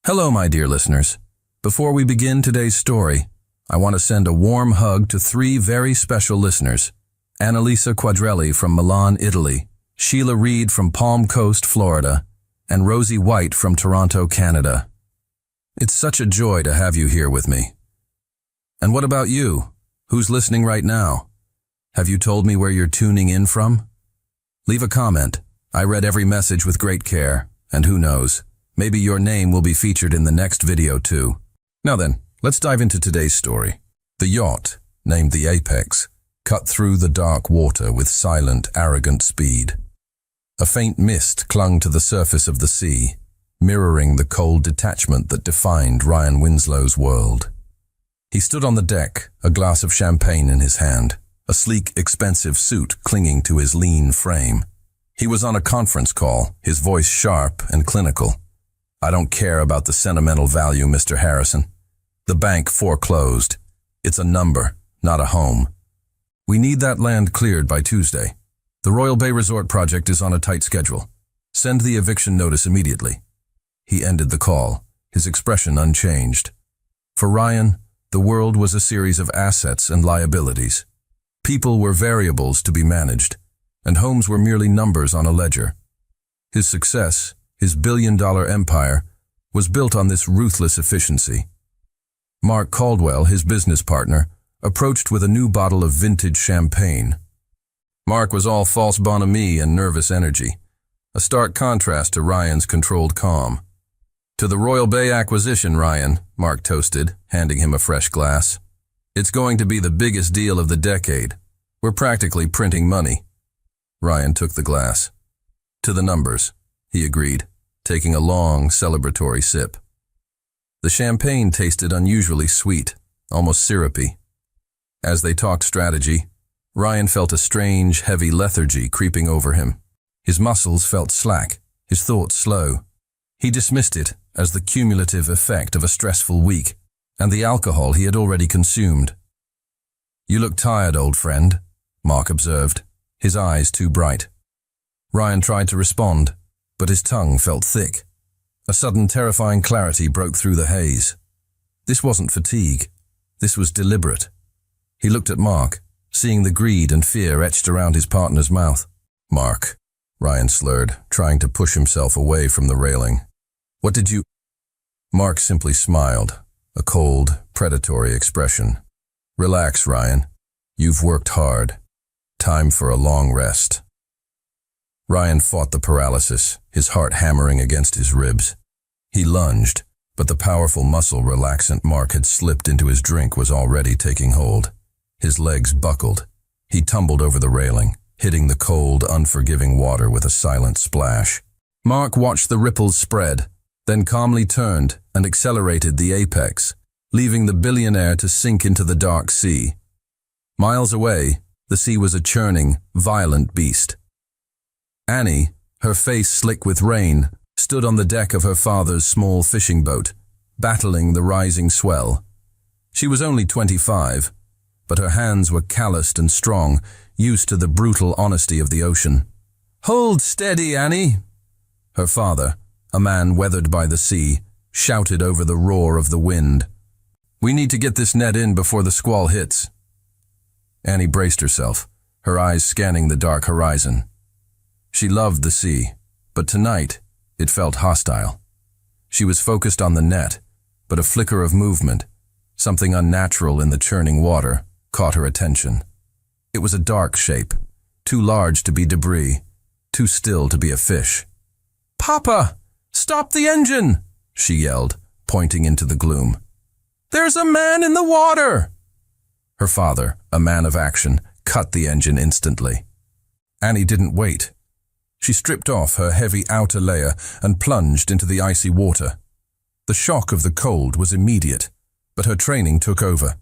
Hello, my dear listeners. Before we begin today's story, I want to send a warm hug to three very special listeners: Annalisa Quadrelli from Milan, Italy, Sheila Reed from Palm Coast, Florida, and Rosie White from Toronto, Canada. It's such a joy to have you here with me. And what about you? Who's listening right now? Have you told me where you're tuning in from? Leave a comment. I read every message with great care, and who knows, maybe your name will be featured in the next video too. Now then, let's dive into today's story. The yacht, named the Apex, cut through the dark water with silent, arrogant speed. A faint mist clung to the surface of the sea, mirroring the cold detachment that defined Ryan Winslow's world. He stood on the deck, a glass of champagne in his hand, a sleek, expensive suit clinging to his lean frame. He was on a conference call, his voice sharp and clinical. "I don't care about the sentimental value, Mr. Harrison. The bank foreclosed. It's a number, not a home. We need that land cleared by Tuesday. The Royal Bay Resort project is on a tight schedule. Send the eviction notice immediately." He ended the call, his expression unchanged. For Ryan, the world was a series of assets and liabilities. People were variables to be managed, and homes were merely numbers on a ledger. His success, his billion-dollar empire, was built on this ruthless efficiency. Mark Caldwell, his business partner, approached with a new bottle of vintage champagne. Mark was all false bonhomie and nervous energy, a stark contrast to Ryan's controlled calm. "To the Royal Bay acquisition, Ryan," Mark toasted, handing him a fresh glass. "It's going to be the biggest deal of the decade. We're practically printing money." Ryan took the glass. "To the numbers," he agreed, taking a long, celebratory sip. The champagne tasted unusually sweet, almost syrupy. As they talked strategy, Ryan felt a strange, heavy lethargy creeping over him. His muscles felt slack, his thoughts slow. He dismissed it as the cumulative effect of a stressful week and the alcohol he had already consumed. "You look tired, old friend," Mark observed, his eyes too bright. Ryan tried to respond, but his tongue felt thick. A sudden terrifying clarity broke through the haze. This wasn't fatigue. This was deliberate. He looked at Mark, seeing the greed and fear etched around his partner's mouth. "Mark," Ryan slurred, trying to push himself away from the railing. "What did you—" Mark simply smiled, a cold, predatory expression. "Relax, Ryan. You've worked hard. Time for a long rest." Ryan fought the paralysis, his heart hammering against his ribs. He lunged, but the powerful muscle relaxant Mark had slipped into his drink was already taking hold. His legs buckled. He tumbled over the railing, hitting the cold, unforgiving water with a silent splash. Mark watched the ripples spread, then calmly turned and accelerated the Apex, leaving the Billionaire to sink into the dark sea. Miles away, the sea was a churning, violent beast. Annie, her face slick with rain, stood on the deck of her father's small fishing boat, battling the rising swell. She was only 25, but her hands were calloused and strong, used to the brutal honesty of the ocean. "Hold steady, Annie!" Her father, a man weathered by the sea, shouted over the roar of the wind. "We need to get this net in before the squall hits." Annie braced herself, her eyes scanning the dark horizon. She loved the sea, but tonight it felt hostile. She was focused on the net, but a flicker of movement, something unnatural in the churning water, caught her attention. It was a dark shape, too large to be debris, too still to be a fish. "Papa, stop the engine!" she yelled, pointing into the gloom. "There's a man in the water!" Her father, a man of action, cut the engine instantly. Annie didn't wait. She stripped off her heavy outer layer and plunged into the icy water. The shock of the cold was immediate, but her training took over.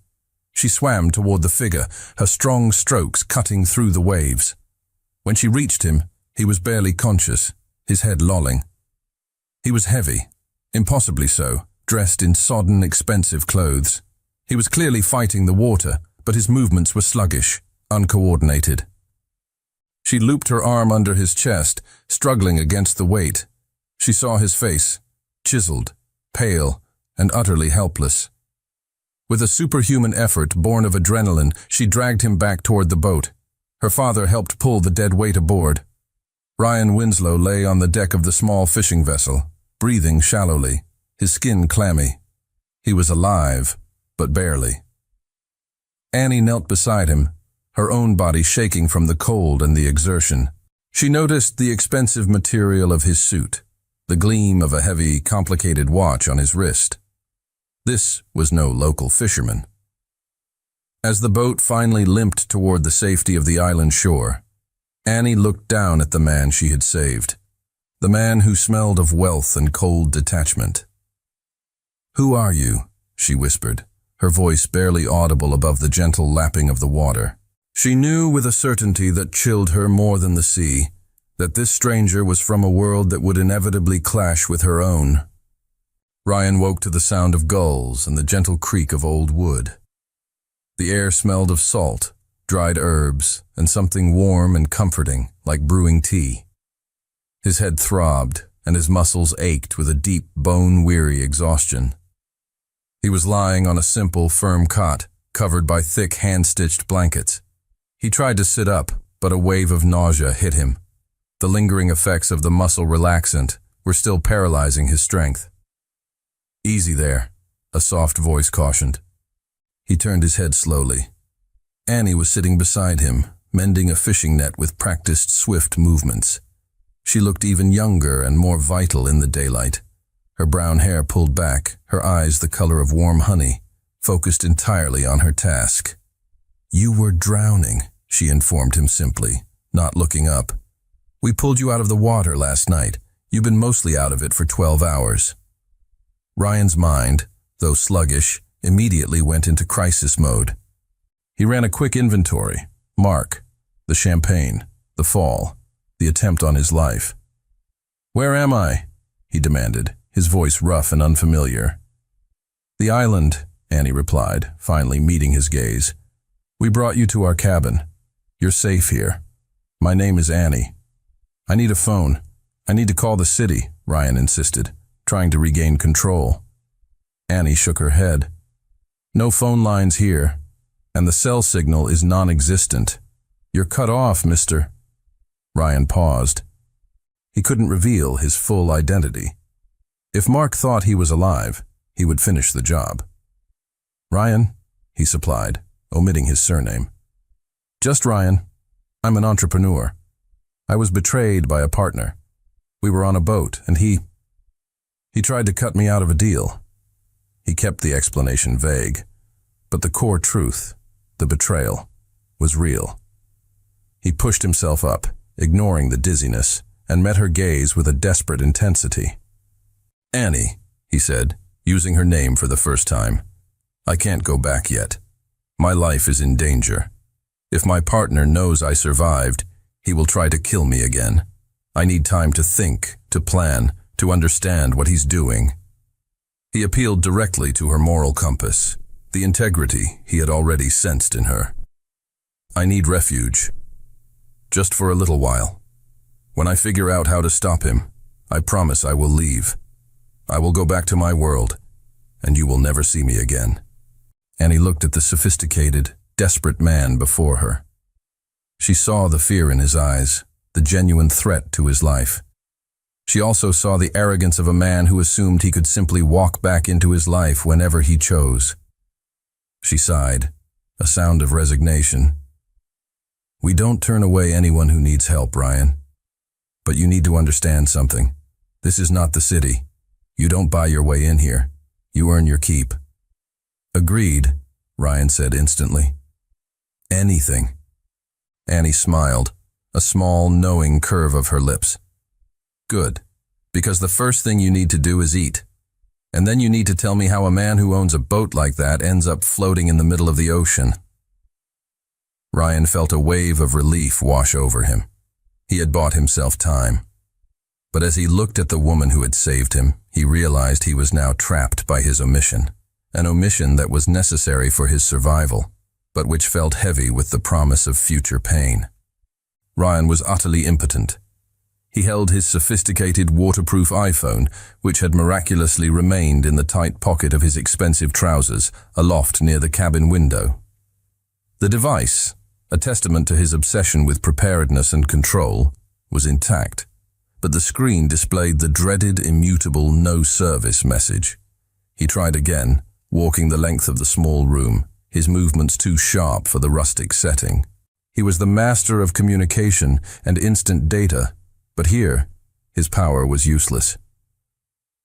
She swam toward the figure, her strong strokes cutting through the waves. When she reached him, he was barely conscious, his head lolling. He was heavy, impossibly so, dressed in sodden, expensive clothes. He was clearly fighting the water, but his movements were sluggish, uncoordinated. She looped her arm under his chest, struggling against the weight. She saw his face, chiseled, pale, and utterly helpless. With a superhuman effort born of adrenaline, she dragged him back toward the boat. Her father helped pull the dead weight aboard. Ryan Winslow lay on the deck of the small fishing vessel, breathing shallowly, his skin clammy. He was alive, but barely. Annie knelt beside him, her own body shaking from the cold and the exertion. She noticed the expensive material of his suit, the gleam of a heavy, complicated watch on his wrist. This was no local fisherman. As the boat finally limped toward the safety of the island shore, Annie looked down at the man she had saved, the man who smelled of wealth and cold detachment. "Who are you?" she whispered, her voice barely audible above the gentle lapping of the water. She knew with a certainty that chilled her more than the sea, that this stranger was from a world that would inevitably clash with her own. Ryan woke to the sound of gulls and the gentle creak of old wood. The air smelled of salt, dried herbs, and something warm and comforting, like brewing tea. His head throbbed, and his muscles ached with a deep, bone-weary exhaustion. He was lying on a simple, firm cot, covered by thick, hand-stitched blankets. He tried to sit up, but a wave of nausea hit him. The lingering effects of the muscle relaxant were still paralyzing his strength. "Easy there," a soft voice cautioned. He turned his head slowly. Annie was sitting beside him, mending a fishing net with practiced, swift movements. She looked even younger and more vital in the daylight. Her brown hair pulled back, her eyes the color of warm honey, focused entirely on her task. "You were drowning," she informed him simply, not looking up. "We pulled you out of the water last night. You've been mostly out of it for 12 hours. Ryan's mind, though sluggish, immediately went into crisis mode. He ran a quick inventory. Mark, the champagne, the fall, the attempt on his life. "Where am I?" he demanded, his voice rough and unfamiliar. "The island," Annie replied, finally meeting his gaze. "We brought you to our cabin. You're safe here. My name is Annie." "I need a phone. I need to call the city," Ryan insisted, trying to regain control. Annie shook her head. "No phone lines here, and the cell signal is non-existent. You're cut off, mister." Ryan paused. He couldn't reveal his full identity. If Mark thought he was alive, he would finish the job. "Ryan," he supplied, omitting his surname. "Just Ryan. I'm an entrepreneur. I was betrayed by a partner. We were on a boat, and he tried to cut me out of a deal." He kept the explanation vague, but the core truth, the betrayal, was real. He pushed himself up, ignoring the dizziness, and met her gaze with a desperate intensity. "Annie," he said, using her name for the first time, "I can't go back yet. My life is in danger. If my partner knows I survived, he will try to kill me again. I need time to think, to plan, to understand what he's doing." He appealed directly to her moral compass, the integrity he had already sensed in her. "I need refuge. Just for a little while. When I figure out how to stop him, I promise I will leave. I will go back to my world, and you will never see me again." Annie looked at the sophisticated, desperate man before her. She saw the fear in his eyes, the genuine threat to his life. She also saw the arrogance of a man who assumed he could simply walk back into his life whenever he chose. She sighed, a sound of resignation. "We don't turn away anyone who needs help, Ryan. But you need to understand something. This is not the city. You don't buy your way in here. You earn your keep." "Agreed," Ryan said instantly. "Anything." Annie smiled, a small, knowing curve of her lips. "Good, because the first thing you need to do is eat. And then you need to tell me how a man who owns a boat like that ends up floating in the middle of the ocean." Ryan felt a wave of relief wash over him. He had bought himself time. But as he looked at the woman who had saved him, he realized he was now trapped by his omission, an omission that was necessary for his survival, but which felt heavy with the promise of future pain. Ryan was utterly impotent. He held his sophisticated waterproof iPhone, which had miraculously remained in the tight pocket of his expensive trousers, aloft near the cabin window. The device, a testament to his obsession with preparedness and control, was intact, but the screen displayed the dreaded, immutable "no service" message. He tried again, walking the length of the small room, his movements too sharp for the rustic setting. He was the master of communication and instant data, but here, his power was useless.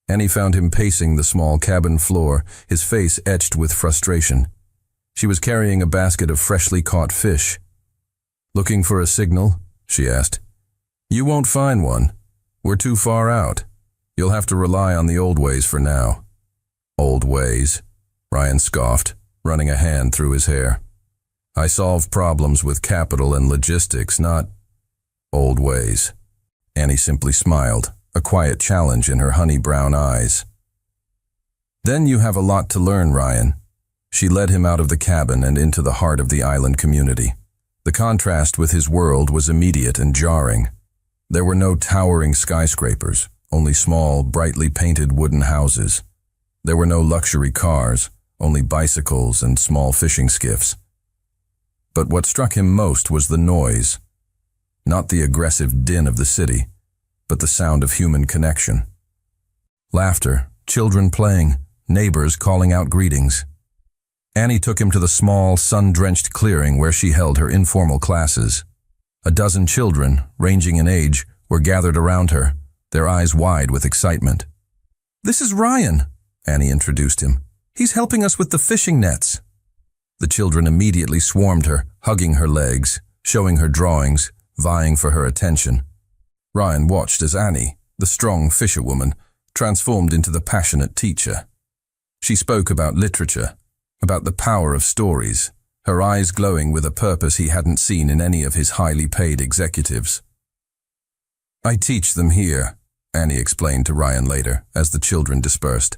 Annie found him pacing the small cabin floor, his face etched with frustration. She was carrying a basket of freshly caught fish. "Looking for a signal?" she asked. "You won't find one. We're too far out. You'll have to rely on the old ways for now." "Old ways?" Ryan scoffed, running a hand through his hair. "I solve problems with capital and logistics, not old ways." Annie simply smiled, a quiet challenge in her honey-brown eyes. "Then you have a lot to learn, Ryan." She led him out of the cabin and into the heart of the island community. The contrast with his world was immediate and jarring. There were no towering skyscrapers, only small, brightly painted wooden houses. There were no luxury cars, only bicycles and small fishing skiffs. But what struck him most was the noise. Not the aggressive din of the city, but the sound of human connection. Laughter, children playing, neighbors calling out greetings. Annie took him to the small, sun-drenched clearing where she held her informal classes. A dozen children, ranging in age, were gathered around her, their eyes wide with excitement. "This is Ryan," Annie introduced him. "He's helping us with the fishing nets." The children immediately swarmed her, hugging her legs, showing her drawings, vying for her attention. Ryan watched as Annie, the strong fisherwoman, transformed into the passionate teacher. She spoke about literature, about the power of stories, her eyes glowing with a purpose he hadn't seen in any of his highly paid executives. "I teach them here," Annie explained to Ryan later, as the children dispersed.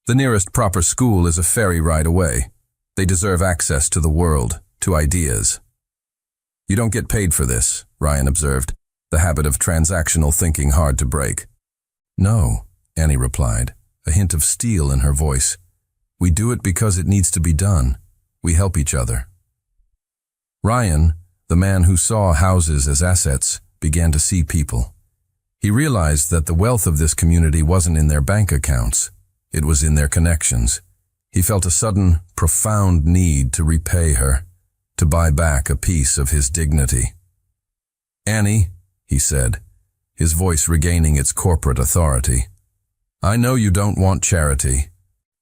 "The nearest proper school is a ferry ride away. They deserve access to the world, to ideas." "You don't get paid for this," Ryan observed, the habit of transactional thinking hard to break. "No," Annie replied, a hint of steel in her voice. "We do it because it needs to be done. We help each other." Ryan, the man who saw houses as assets, began to see people. He realized that the wealth of this community wasn't in their bank accounts. It was in their connections. He felt a sudden, profound need to repay her, to buy back a piece of his dignity. "Annie," he said, his voice regaining its corporate authority, "I know you don't want charity,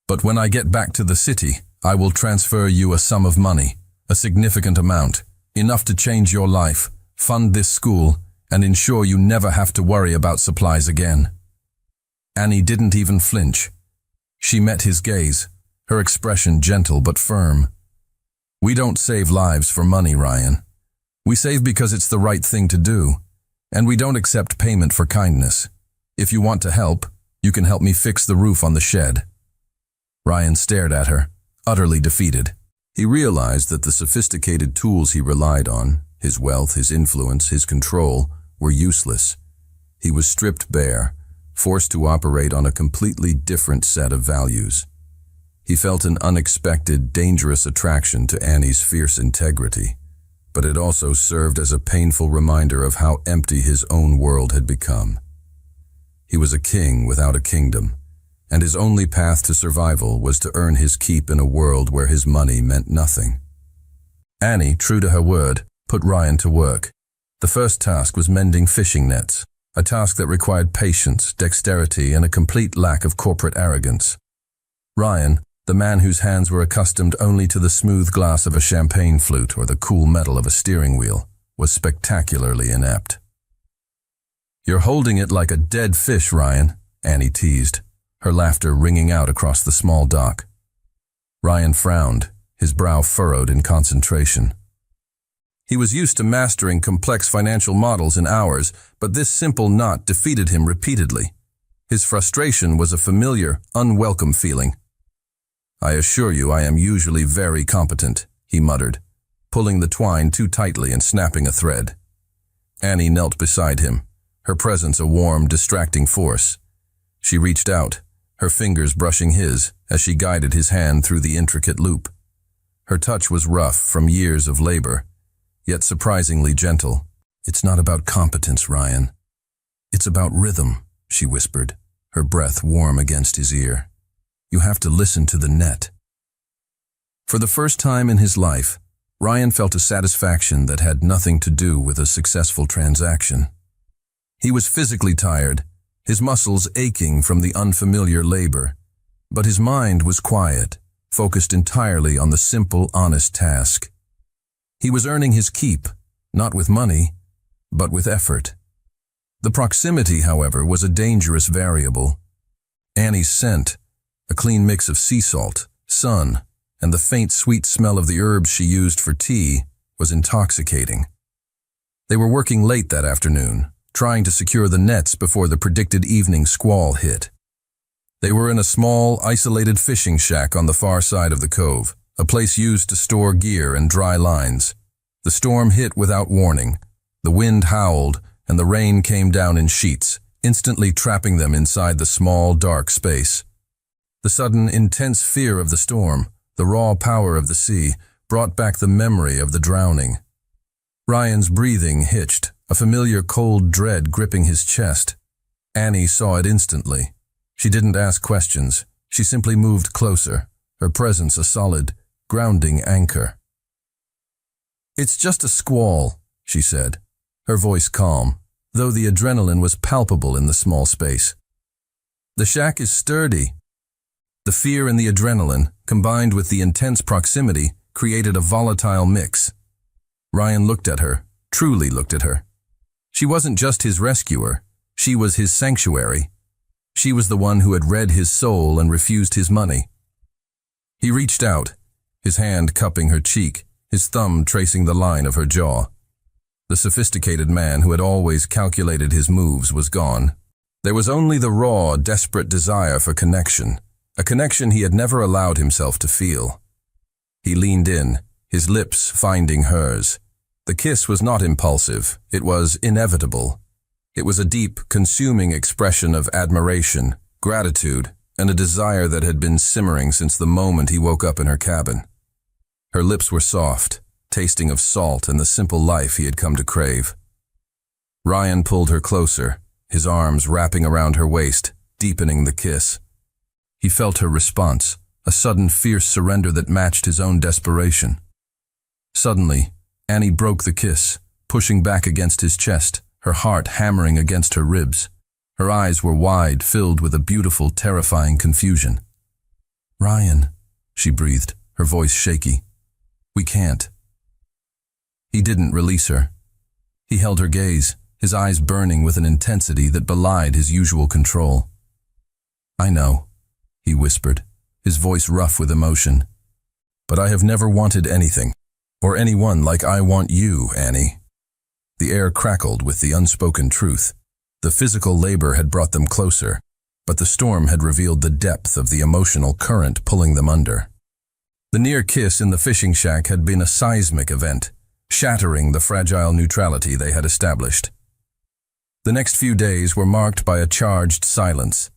but when I get back to the city, I will transfer you a sum of money, a significant amount, enough to change your life, fund this school, and ensure you never have to worry about supplies again." Annie didn't even flinch. She met his gaze, her expression gentle but firm. "We don't save lives for money, Ryan. We save because it's the right thing to do, and we don't accept payment for kindness. If you want to help, you can help me fix the roof on the shed." Ryan stared at her, utterly defeated. He realized that the sophisticated tools he relied on, his wealth, his influence, his control, were useless. He was stripped bare, forced to operate on a completely different set of values. He felt an unexpected, dangerous attraction to Annie's fierce integrity, but it also served as a painful reminder of how empty his own world had become. He was a king without a kingdom, and his only path to survival was to earn his keep in a world where his money meant nothing. Annie, true to her word, put Ryan to work. The first task was mending fishing nets, a task that required patience, dexterity, and a complete lack of corporate arrogance. Ryan, the man whose hands were accustomed only to the smooth glass of a champagne flute or the cool metal of a steering wheel, was spectacularly inept. "You're holding it like a dead fish, Ryan," Annie teased, her laughter ringing out across the small dock. Ryan frowned, his brow furrowed in concentration. He was used to mastering complex financial models in hours, but this simple knot defeated him repeatedly. His frustration was a familiar, unwelcome feeling. "I assure you I am usually very competent," he muttered, pulling the twine too tightly and snapping a thread. Annie knelt beside him, her presence a warm, distracting force. She reached out, her fingers brushing his as she guided his hand through the intricate loop. Her touch was rough from years of labor, yet surprisingly gentle. "It's not about competence, Ryan. It's about rhythm," she whispered, her breath warm against his ear. "You have to listen to the net." For the first time in his life, Ryan felt a satisfaction that had nothing to do with a successful transaction. He was physically tired, his muscles aching from the unfamiliar labor, but his mind was quiet, focused entirely on the simple, honest task. He was earning his keep, not with money, but with effort. The proximity, however, was a dangerous variable. Annie's scent, a clean mix of sea salt, sun, and the faint sweet smell of the herbs she used for tea, was intoxicating. They were working late that afternoon, trying to secure the nets before the predicted evening squall hit. They were in a small, isolated fishing shack on the far side of the cove, a place used to store gear and dry lines. The storm hit without warning. The wind howled, and the rain came down in sheets, instantly trapping them inside the small, dark space. The sudden, intense fear of the storm, the raw power of the sea, brought back the memory of the drowning. Ryan's breathing hitched, a familiar cold dread gripping his chest. Annie saw it instantly. She didn't ask questions. She simply moved closer, her presence a solid, grounding anchor. "It's just a squall," she said, her voice calm, though the adrenaline was palpable in the small space. "The shack is sturdy." The fear and the adrenaline, combined with the intense proximity, created a volatile mix. Ryan looked at her, truly looked at her. She wasn't just his rescuer, she was his sanctuary. She was the one who had read his soul and refused his money. He reached out, his hand cupping her cheek, his thumb tracing the line of her jaw. The sophisticated man who had always calculated his moves was gone. There was only the raw, desperate desire for connection, a connection he had never allowed himself to feel. He leaned in, his lips finding hers. The kiss was not impulsive, it was inevitable. It was a deep, consuming expression of admiration, gratitude, and a desire that had been simmering since the moment he woke up in her cabin. Her lips were soft, tasting of salt and the simple life he had come to crave. Ryan pulled her closer, his arms wrapping around her waist, deepening the kiss. He felt her response, a sudden fierce surrender that matched his own desperation. Suddenly, Annie broke the kiss, pushing back against his chest, her heart hammering against her ribs. Her eyes were wide, filled with a beautiful, terrifying confusion. "Ryan," she breathed, her voice shaky. "We can't." He didn't release her. He held her gaze, his eyes burning with an intensity that belied his usual control. "I know," he whispered, his voice rough with emotion. "But I have never wanted anything, or anyone like I want you, Annie." The air crackled with the unspoken truth. The physical labor had brought them closer, but the storm had revealed the depth of the emotional current pulling them under. The near kiss in the fishing shack had been a seismic event, shattering the fragile neutrality they had established. The next few days were marked by a charged silence.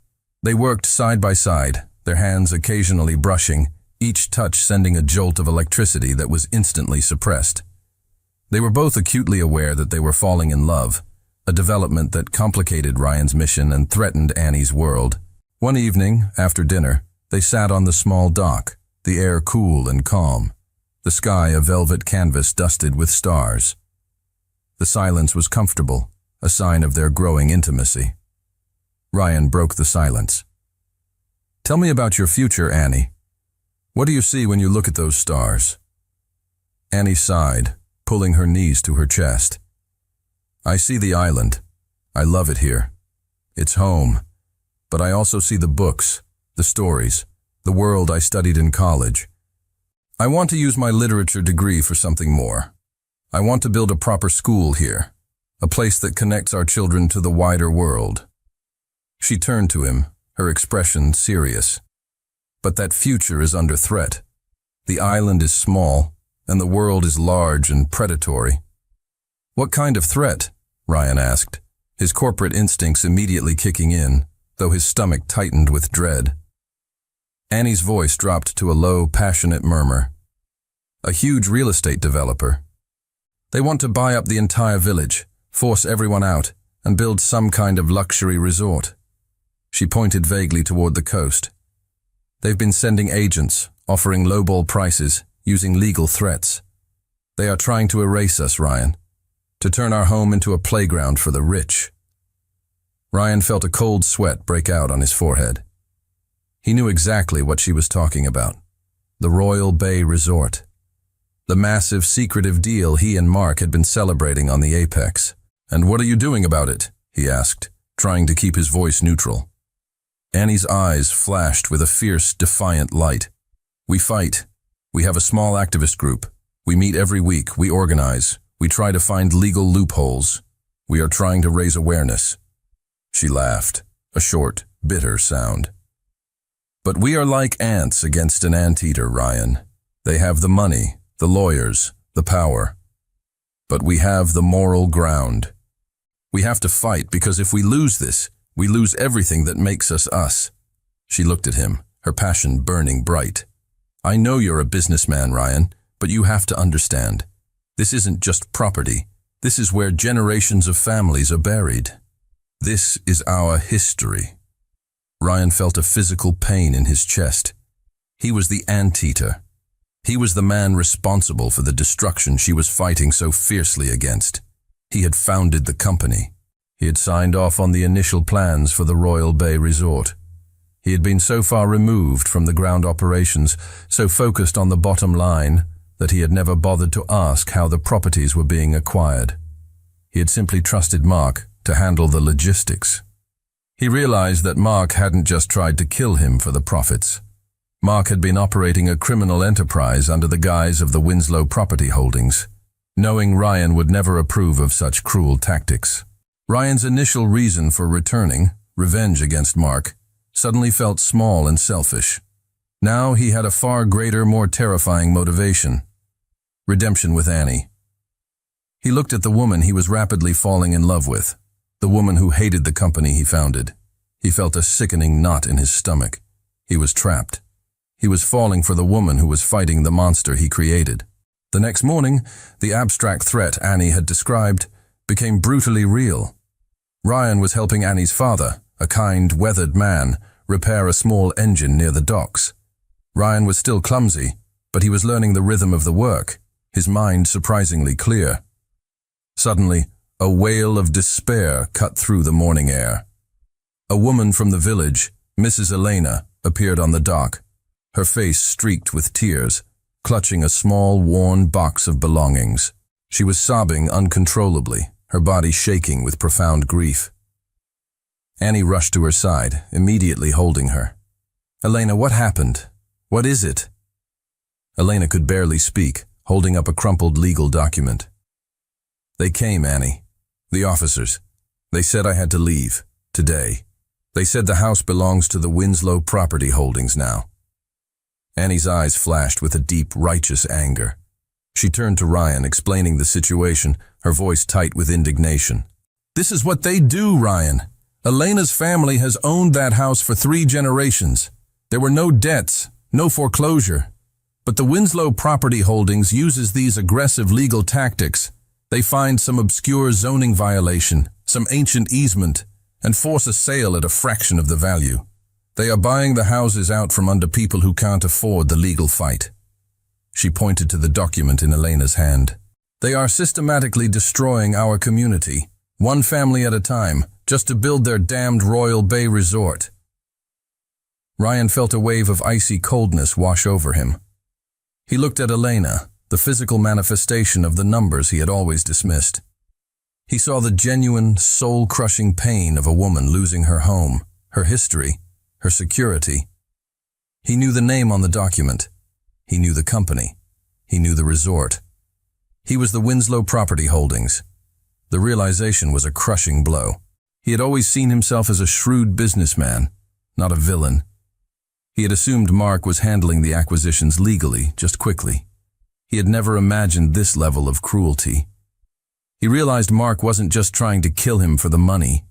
They worked side by side, their hands occasionally brushing, each touch sending a jolt of electricity that was instantly suppressed. They were both acutely aware that they were falling in love, a development that complicated Ryan's mission and threatened Annie's world. One evening, after dinner, they sat on the small dock, the air cool and calm, the sky a velvet canvas dusted with stars. The silence was comfortable, a sign of their growing intimacy. Ryan broke the silence. "Tell me about your future, Annie. What do you see when you look at those stars?" Annie sighed, pulling her knees to her chest. "I see the island. I love it here. It's home. But I also see the books, the stories, the world I studied in college. I want to use my literature degree for something more. I want to build a proper school here, a place that connects our children to the wider world." She turned to him, her expression serious. "But that future is under threat. The island is small, and the world is large and predatory." "What kind of threat?" Ryan asked, his corporate instincts immediately kicking in, though his stomach tightened with dread. Annie's voice dropped to a low, passionate murmur. A huge real estate developer. They want to buy up the entire village, force everyone out, and build some kind of luxury resort. She pointed vaguely toward the coast. They've been sending agents, offering lowball prices, using legal threats. They are trying to erase us, Ryan, to turn our home into a playground for the rich. Ryan felt a cold sweat break out on his forehead. He knew exactly what she was talking about. The Royal Bay Resort. The massive, secretive deal he and Mark had been celebrating on the Apex. "And what are you doing about it?" he asked, trying to keep his voice neutral. Annie's eyes flashed with a fierce, defiant light. "We fight. We have a small activist group. We meet every week. We organize. We try to find legal loopholes. We are trying to raise awareness." She laughed, a short, bitter sound. "But we are like ants against an anteater, Ryan. They have the money, the lawyers, the power. But we have the moral ground. We have to fight because if we lose this, we lose everything that makes us us." She looked at him, her passion burning bright. "I know you're a businessman, Ryan, but you have to understand. This isn't just property. This is where generations of families are buried. This is our history." Ryan felt a physical pain in his chest. He was the anteater. He was the man responsible for the destruction she was fighting so fiercely against. He had founded the company. He had signed off on the initial plans for the Royal Bay Resort. He had been so far removed from the ground operations, so focused on the bottom line, that he had never bothered to ask how the properties were being acquired. He had simply trusted Mark to handle the logistics. He realized that Mark hadn't just tried to kill him for the profits. Mark had been operating a criminal enterprise under the guise of the Winslow Property Holdings, knowing Ryan would never approve of such cruel tactics. Ryan's initial reason for returning, revenge against Mark, suddenly felt small and selfish. Now he had a far greater, more terrifying motivation: redemption with Annie. He looked at the woman he was rapidly falling in love with, the woman who hated the company he founded. He felt a sickening knot in his stomach. He was trapped. He was falling for the woman who was fighting the monster he created. The next morning, the abstract threat Annie had described became brutally real. Ryan was helping Annie's father, a kind, weathered man, repair a small engine near the docks. Ryan was still clumsy, but he was learning the rhythm of the work, his mind surprisingly clear. Suddenly, a wail of despair cut through the morning air. A woman from the village, Mrs. Elena, appeared on the dock, her face streaked with tears, clutching a small, worn box of belongings. She was sobbing uncontrollably, her body shaking with profound grief. Annie rushed to her side, immediately holding her. "Elena, what happened? What is it?" Elena could barely speak, holding up a crumpled legal document. "They came, Annie. The officers. They said I had to leave, today. They said the house belongs to the Winslow Property Holdings now." Annie's eyes flashed with a deep, righteous anger. She turned to Ryan, explaining the situation, her voice tight with indignation. "This is what they do, Ryan. Elena's family has owned that house for 3 generations. There were no debts, no foreclosure. But the Winslow Property Holdings uses these aggressive legal tactics. They find some obscure zoning violation, some ancient easement, and force a sale at a fraction of the value. They are buying the houses out from under people who can't afford the legal fight." She pointed to the document in Elena's hand. "They are systematically destroying our community, one family at a time, just to build their damned Royal Bay Resort." Ryan felt a wave of icy coldness wash over him. He looked at Elena, the physical manifestation of the numbers he had always dismissed. He saw the genuine, soul-crushing pain of a woman losing her home, her history, her security. He knew the name on the document. He knew the company. He knew the resort. He was the Winslow Property Holdings. The realization was a crushing blow. He had always seen himself as a shrewd businessman, not a villain. He had assumed Mark was handling the acquisitions legally, just quickly. He had never imagined this level of cruelty. He realized Mark wasn't just trying to kill him for the money.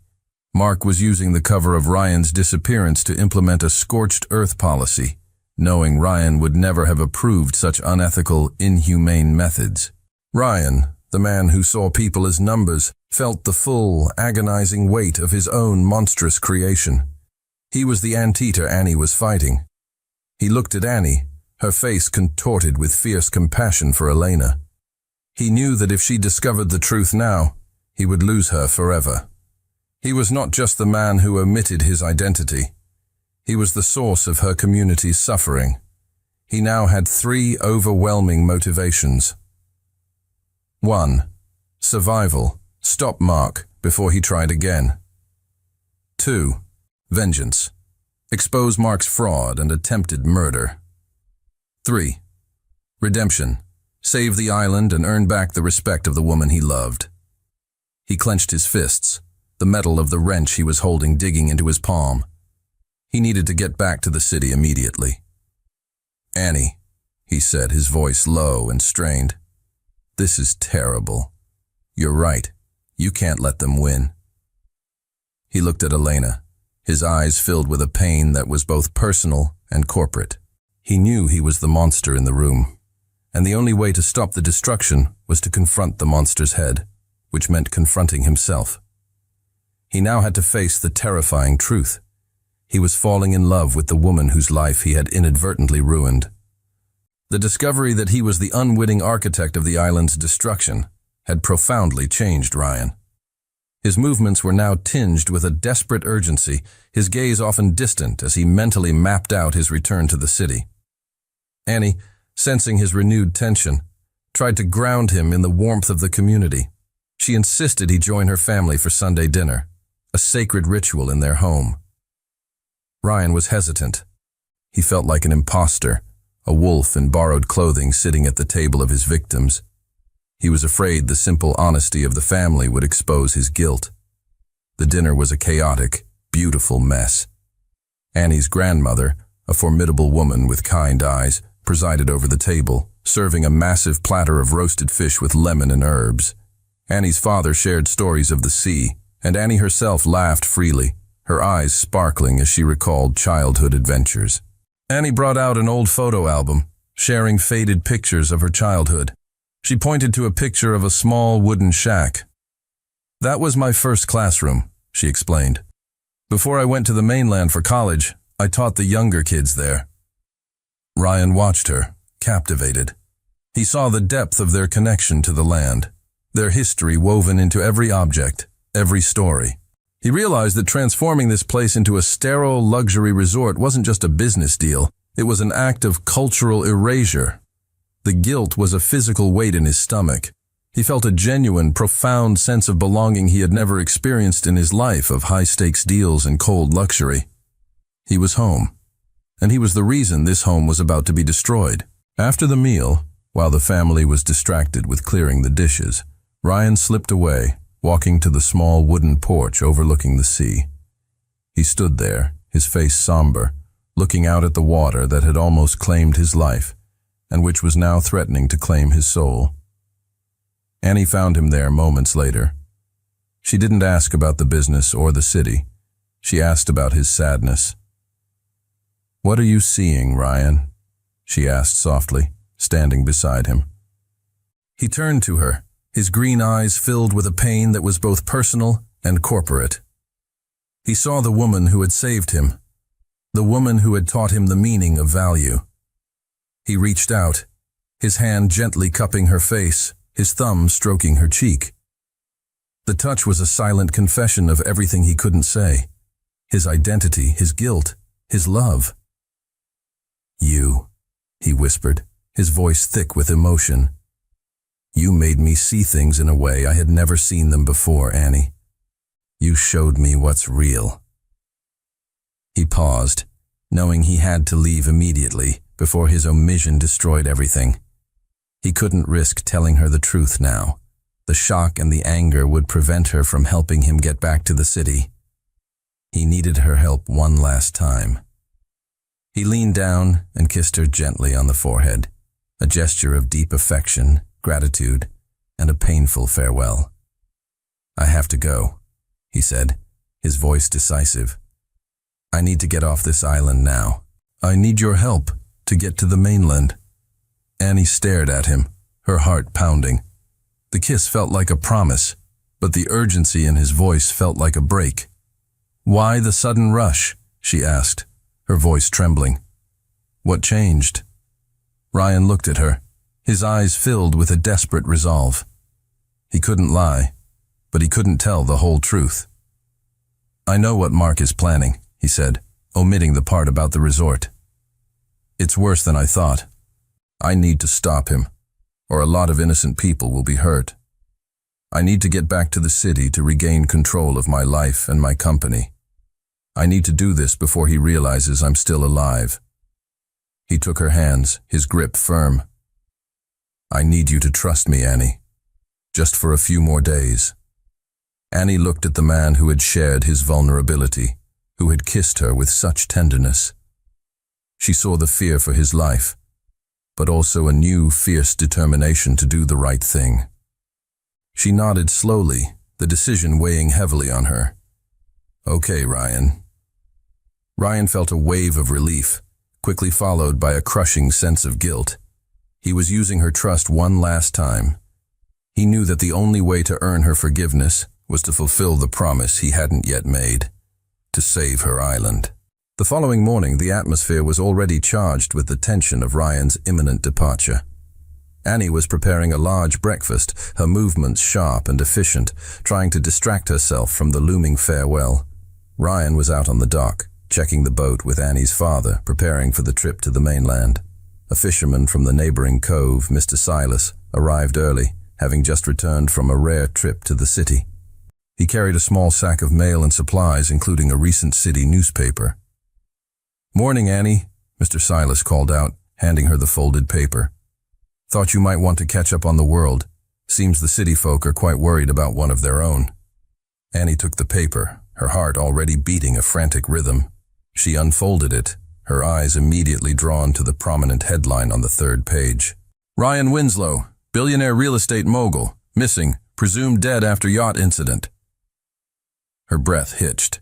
Mark was using the cover of Ryan's disappearance to implement a scorched earth policy, knowing Ryan would never have approved such unethical, inhumane methods. Ryan, the man who saw people as numbers, felt the full, agonizing weight of his own monstrous creation. He was the anteater Annie was fighting. He looked at Annie, her face contorted with fierce compassion for Elena. He knew that if she discovered the truth now, he would lose her forever. He was not just the man who omitted his identity. He was the source of her community's suffering. He now had 3 overwhelming motivations. 1. Survival. Stop Mark before he tried again. 2. Vengeance. Expose Mark's fraud and attempted murder. 3. Redemption. Save the island and earn back the respect of the woman he loved. He clenched his fists, the metal of the wrench he was holding digging into his palm. He needed to get back to the city immediately. "Annie," he said, his voice low and strained. "This is terrible. You're right. You can't let them win." He looked at Elena, his eyes filled with a pain that was both personal and corporate. He knew he was the monster in the room, and the only way to stop the destruction was to confront the monster's head, which meant confronting himself. He now had to face the terrifying truth. He was falling in love with the woman whose life he had inadvertently ruined. The discovery that he was the unwitting architect of the island's destruction had profoundly changed Ryan. His movements were now tinged with a desperate urgency, his gaze often distant as he mentally mapped out his return to the city. Annie, sensing his renewed tension, tried to ground him in the warmth of the community. She insisted he join her family for Sunday dinner, a sacred ritual in their home. Ryan was hesitant. He felt like an imposter, a wolf in borrowed clothing sitting at the table of his victims. He was afraid the simple honesty of the family would expose his guilt. The dinner was a chaotic, beautiful mess. Annie's grandmother, a formidable woman with kind eyes, presided over the table, serving a massive platter of roasted fish with lemon and herbs. Annie's father shared stories of the sea, and Annie herself laughed freely, her eyes sparkling as she recalled childhood adventures. Annie brought out an old photo album, sharing faded pictures of her childhood. She pointed to a picture of a small wooden shack. "That was my first classroom," she explained. "Before I went to the mainland for college, I taught the younger kids there." Ryan watched her, captivated. He saw the depth of their connection to the land, their history woven into every object, every story. He realized that transforming this place into a sterile luxury resort wasn't just a business deal, it was an act of cultural erasure. The guilt was a physical weight in his stomach. He felt a genuine, profound sense of belonging he had never experienced in his life of high-stakes deals and cold luxury. He was home, and he was the reason this home was about to be destroyed. After the meal, while the family was distracted with clearing the dishes, Ryan slipped away, walking to the small wooden porch overlooking the sea. He stood there, his face somber, looking out at the water that had almost claimed his life, and which was now threatening to claim his soul. Annie found him there moments later. She didn't ask about the business or the city. She asked about his sadness. "What are you seeing, Ryan?" she asked softly, standing beside him. He turned to her, his green eyes filled with a pain that was both personal and corporate. He saw the woman who had saved him, the woman who had taught him the meaning of value. He reached out, his hand gently cupping her face, his thumb stroking her cheek. The touch was a silent confession of everything he couldn't say, his identity, his guilt, his love. "You," he whispered, his voice thick with emotion. "You made me see things in a way I had never seen them before, Annie. You showed me what's real." He paused, knowing he had to leave immediately before his omission destroyed everything. He couldn't risk telling her the truth now. The shock and the anger would prevent her from helping him get back to the city. He needed her help one last time. He leaned down and kissed her gently on the forehead, a gesture of deep affection, gratitude, and a painful farewell. "I have to go," he said, his voice decisive. "I need to get off this island now. I need your help to get to the mainland." Annie stared at him, her heart pounding. The kiss felt like a promise, but the urgency in his voice felt like a break. "Why the sudden rush?" she asked, her voice trembling. "What changed?" Ryan looked at her, his eyes filled with a desperate resolve. He couldn't lie, but he couldn't tell the whole truth. "I know what Mark is planning," he said, omitting the part about the resort. "It's worse than I thought. I need to stop him, or a lot of innocent people will be hurt. I need to get back to the city to regain control of my life and my company. I need to do this before he realizes I'm still alive." He took her hands, his grip firm. "I need you to trust me, Annie, just for a few more days." Annie looked at the man who had shared his vulnerability, who had kissed her with such tenderness. She saw the fear for his life, but also a new, fierce determination to do the right thing. She nodded slowly, the decision weighing heavily on her. "Okay, Ryan." Ryan felt a wave of relief, quickly followed by a crushing sense of guilt. He was using her trust one last time. He knew that the only way to earn her forgiveness was to fulfill the promise he hadn't yet made, to save her island. The following morning, the atmosphere was already charged with the tension of Ryan's imminent departure. Annie was preparing a large breakfast, her movements sharp and efficient, trying to distract herself from the looming farewell. Ryan was out on the dock, checking the boat with Annie's father, preparing for the trip to the mainland. A fisherman from the neighboring cove, Mr. Silas, arrived early, having just returned from a rare trip to the city. He carried a small sack of mail and supplies, including a recent city newspaper. "Morning, Annie," Mr. Silas called out, handing her the folded paper. "Thought you might want to catch up on the world. Seems the city folk are quite worried about one of their own." Annie took the paper, her heart already beating a frantic rhythm. She unfolded it, her eyes immediately drawn to the prominent headline on the third page. "Ryan Winslow, billionaire real estate mogul, missing, presumed dead after yacht incident." Her breath hitched.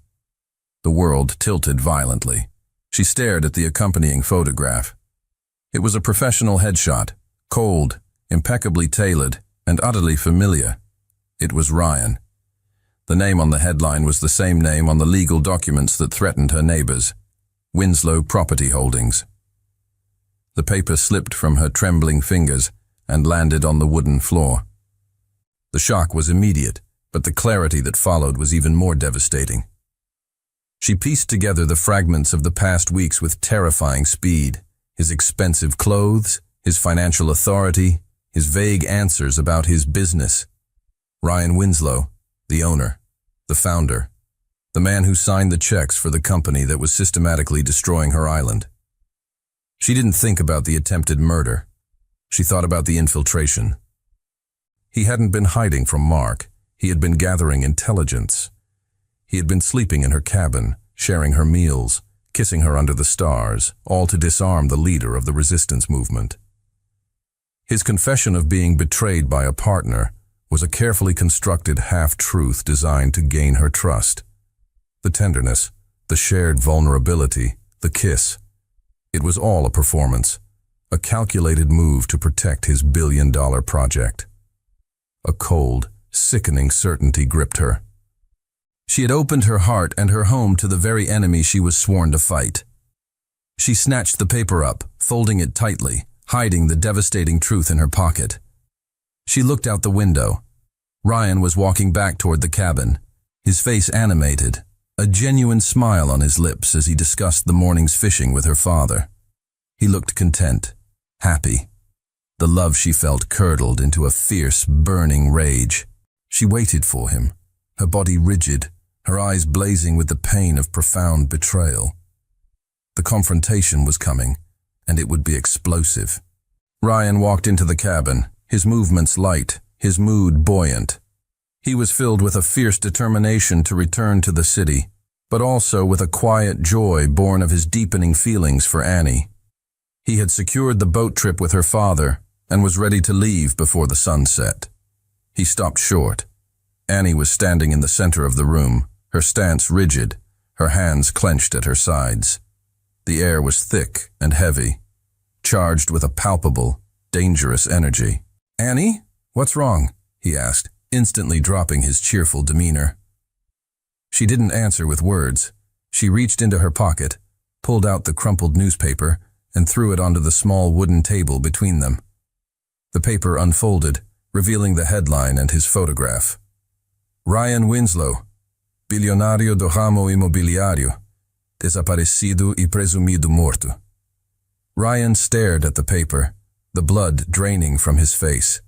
The world tilted violently. She stared at the accompanying photograph. It was a professional headshot, cold, impeccably tailored, and utterly familiar. It was Ryan. The name on the headline was the same name on the legal documents that threatened her neighbors, Winslow Property Holdings. The paper slipped from her trembling fingers and landed on the wooden floor. The shock was immediate, but the clarity that followed was even more devastating. She pieced together the fragments of the past weeks with terrifying speed. His expensive clothes, his financial authority, his vague answers about his business. Ryan Winslow, the owner, the founder, the man who signed the checks for the company that was systematically destroying her island. She didn't think about the attempted murder. She thought about the infiltration. He hadn't been hiding from Mark. He had been gathering intelligence. He had been sleeping in her cabin, sharing her meals, kissing her under the stars, all to disarm the leader of the resistance movement. His confession of being betrayed by a partner was a carefully constructed half-truth designed to gain her trust. The tenderness, the shared vulnerability, the kiss. It was all a performance, a calculated move to protect his billion-dollar project. A cold, sickening certainty gripped her. She had opened her heart and her home to the very enemy she was sworn to fight. She snatched the paper up, folding it tightly, hiding the devastating truth in her pocket. She looked out the window. Ryan was walking back toward the cabin, his face animated, a genuine smile on his lips as he discussed the morning's fishing with her father. He looked content, happy. The love she felt curdled into a fierce, burning rage. She waited for him, her body rigid, her eyes blazing with the pain of profound betrayal. The confrontation was coming, and it would be explosive. Ryan walked into the cabin, his movements light, his mood buoyant. He was filled with a fierce determination to return to the city, but also with a quiet joy born of his deepening feelings for Annie. He had secured the boat trip with her father and was ready to leave before the sun set. He stopped short. Annie was standing in the center of the room, her stance rigid, her hands clenched at her sides. The air was thick and heavy, charged with a palpable, dangerous energy. "Annie, what's wrong?" he asked, instantly dropping his cheerful demeanor. She didn't answer with words. She reached into her pocket, pulled out the crumpled newspaper, and threw it onto the small wooden table between them. The paper unfolded, revealing the headline and his photograph. Ryan Winslow, bilionario do ramo imobiliario, desaparecido y presumido morto. Ryan stared at the paper, the blood draining from his face.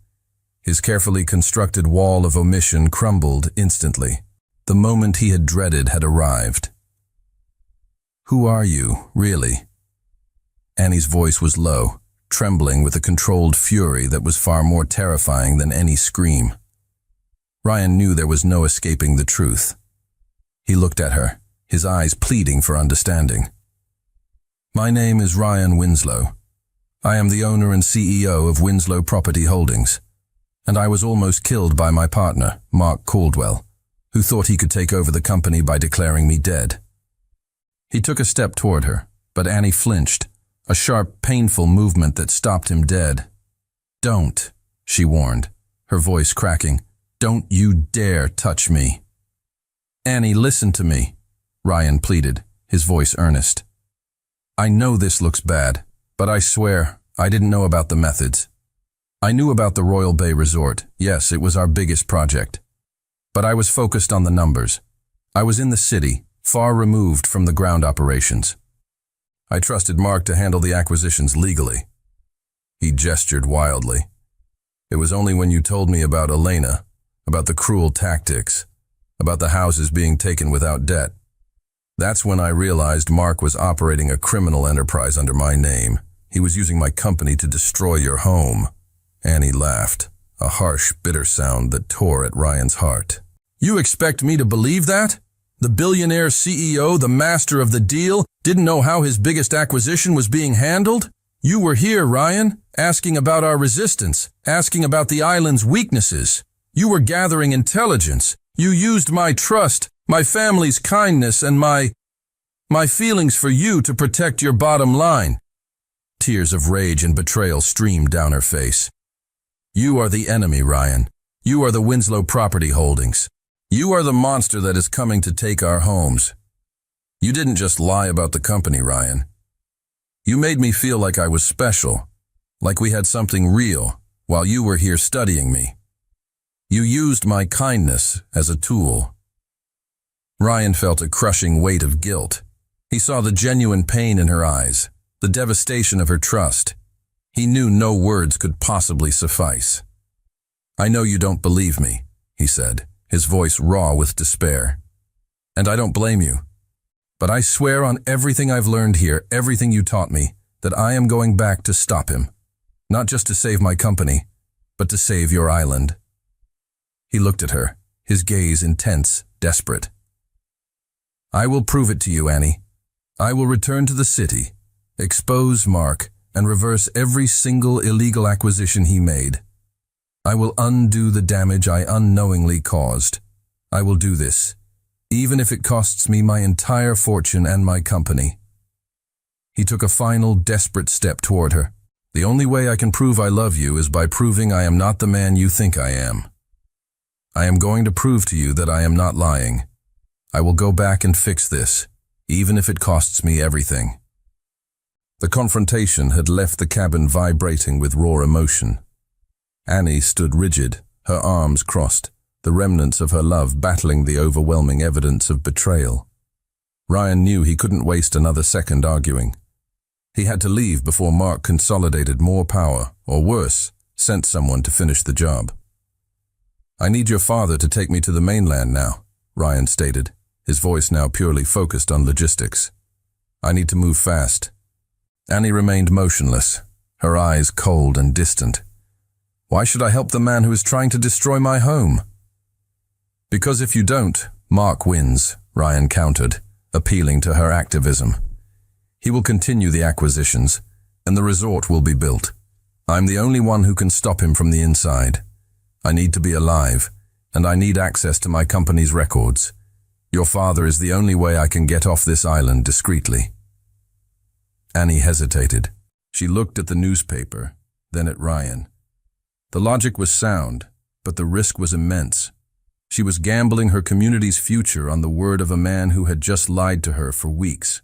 His carefully constructed wall of omission crumbled instantly. The moment he had dreaded had arrived. "Who are you, really?" Annie's voice was low, trembling with a controlled fury that was far more terrifying than any scream. Ryan knew there was no escaping the truth. He looked at her, his eyes pleading for understanding. "My name is Ryan Winslow. I am the owner and CEO of Winslow Property Holdings, and I was almost killed by my partner, Mark Caldwell, who thought he could take over the company by declaring me dead." He took a step toward her, but Annie flinched, a sharp, painful movement that stopped him dead. "Don't," she warned, her voice cracking. "Don't you dare touch me." "Annie, listen to me," Ryan pleaded, his voice earnest. "I know this looks bad, but I swear I didn't know about the methods. I knew about the Royal Bay Resort. Yes, it was our biggest project. But I was focused on the numbers. I was in the city, far removed from the ground operations. I trusted Mark to handle the acquisitions legally." He gestured wildly. "It was only when you told me about Elena, about the cruel tactics, about the houses being taken without debt. That's when I realized Mark was operating a criminal enterprise under my name. He was using my company to destroy your home." Annie laughed, a harsh, bitter sound that tore at Ryan's heart. "You expect me to believe that? The billionaire CEO, the master of the deal, didn't know how his biggest acquisition was being handled? You were here, Ryan, asking about our resistance, asking about the island's weaknesses. You were gathering intelligence. You used my trust, my family's kindness, and my feelings for you to protect your bottom line." Tears of rage and betrayal streamed down her face. "You are the enemy, Ryan. You are the Winslow Property Holdings. You are the monster that is coming to take our homes. You didn't just lie about the company, Ryan. You made me feel like I was special, like we had something real, while you were here studying me. You used my kindness as a tool." Ryan felt a crushing weight of guilt. He saw the genuine pain in her eyes, the devastation of her trust. He knew no words could possibly suffice. "I know you don't believe me," he said, his voice raw with despair. "And I don't blame you. But I swear on everything I've learned here, everything you taught me, that I am going back to stop him. Not just to save my company, but to save your island." He looked at her, his gaze intense, desperate. "I will prove it to you, Annie. I will return to the city, expose Mark, and reverse every single illegal acquisition he made. I will undo the damage I unknowingly caused. I will do this, even if it costs me my entire fortune and my company." He took a final, desperate step toward her. "The only way I can prove I love you is by proving I am not the man you think I am. I am going to prove to you that I am not lying. I will go back and fix this, even if it costs me everything." The confrontation had left the cabin vibrating with raw emotion. Annie stood rigid, her arms crossed, the remnants of her love battling the overwhelming evidence of betrayal. Ryan knew he couldn't waste another second arguing. He had to leave before Mark consolidated more power, or worse, sent someone to finish the job. "I need your father to take me to the mainland now," Ryan stated, his voice now purely focused on logistics. "I need to move fast." Annie remained motionless, her eyes cold and distant. "Why should I help the man who is trying to destroy my home?" "Because if you don't, Mark wins," Ryan countered, appealing to her activism. "He will continue the acquisitions, and the resort will be built. I'm the only one who can stop him from the inside. I need to be alive, and I need access to my company's records. Your father is the only way I can get off this island discreetly." Annie hesitated. She looked at the newspaper, then at Ryan. The logic was sound, but the risk was immense. She was gambling her community's future on the word of a man who had just lied to her for weeks.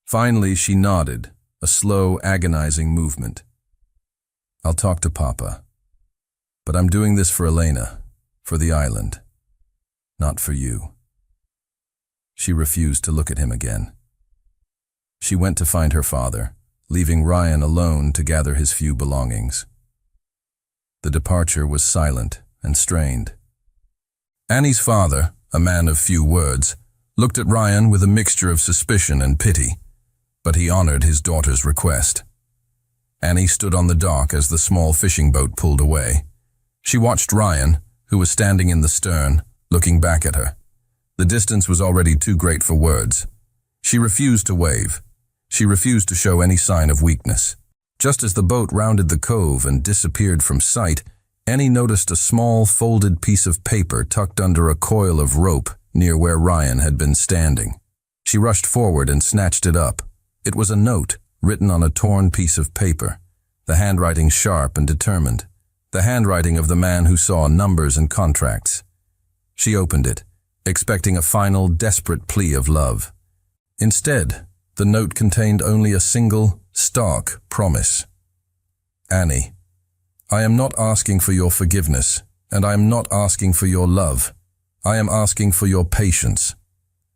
Finally, she nodded, a slow, agonizing movement. "I'll talk to Papa. But I'm doing this for Elena, for the island, not for you." She refused to look at him again. She went to find her father, leaving Ryan alone to gather his few belongings. The departure was silent and strained. Annie's father, a man of few words, looked at Ryan with a mixture of suspicion and pity, but he honored his daughter's request. Annie stood on the dock as the small fishing boat pulled away. She watched Ryan, who was standing in the stern, looking back at her. The distance was already too great for words. She refused to wave. She refused to show any sign of weakness. Just as the boat rounded the cove and disappeared from sight, Annie noticed a small folded piece of paper tucked under a coil of rope near where Ryan had been standing. She rushed forward and snatched it up. It was a note written on a torn piece of paper, the handwriting sharp and determined, the handwriting of the man who saw numbers and contracts. She opened it, expecting a final, desperate plea of love. Instead, the note contained only a single, stark promise. "Annie, I am not asking for your forgiveness, and I am not asking for your love. I am asking for your patience.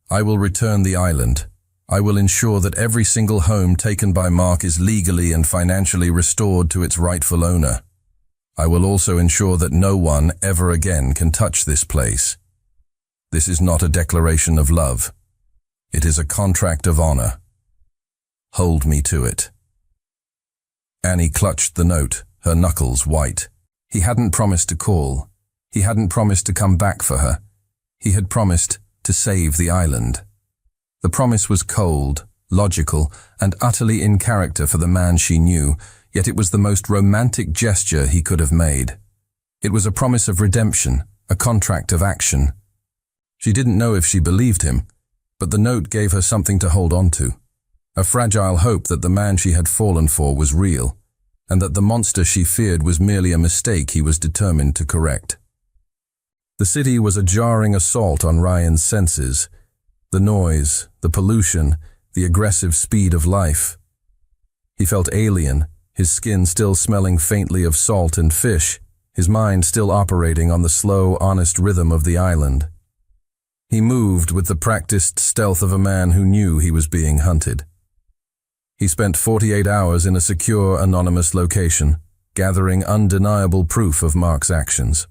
I will return the island. I will ensure that every single home taken by Mark is legally and financially restored to its rightful owner. I will also ensure that no one ever again can touch this place. This is not a declaration of love. It is a contract of honor. Hold me to it." Annie clutched the note, her knuckles white. He hadn't promised to call. He hadn't promised to come back for her. He had promised to save the island. The promise was cold, logical, and utterly in character for the man she knew, yet it was the most romantic gesture he could have made. It was a promise of redemption, a contract of action. She didn't know if she believed him, but the note gave her something to hold on to, a fragile hope that the man she had fallen for was real, and that the monster she feared was merely a mistake he was determined to correct. The city was a jarring assault on Ryan's senses. The noise, the pollution, the aggressive speed of life. He felt alien, his skin still smelling faintly of salt and fish, his mind still operating on the slow, honest rhythm of the island. He moved with the practiced stealth of a man who knew he was being hunted. He spent 48 hours in a secure, anonymous location, gathering undeniable proof of Mark's actions.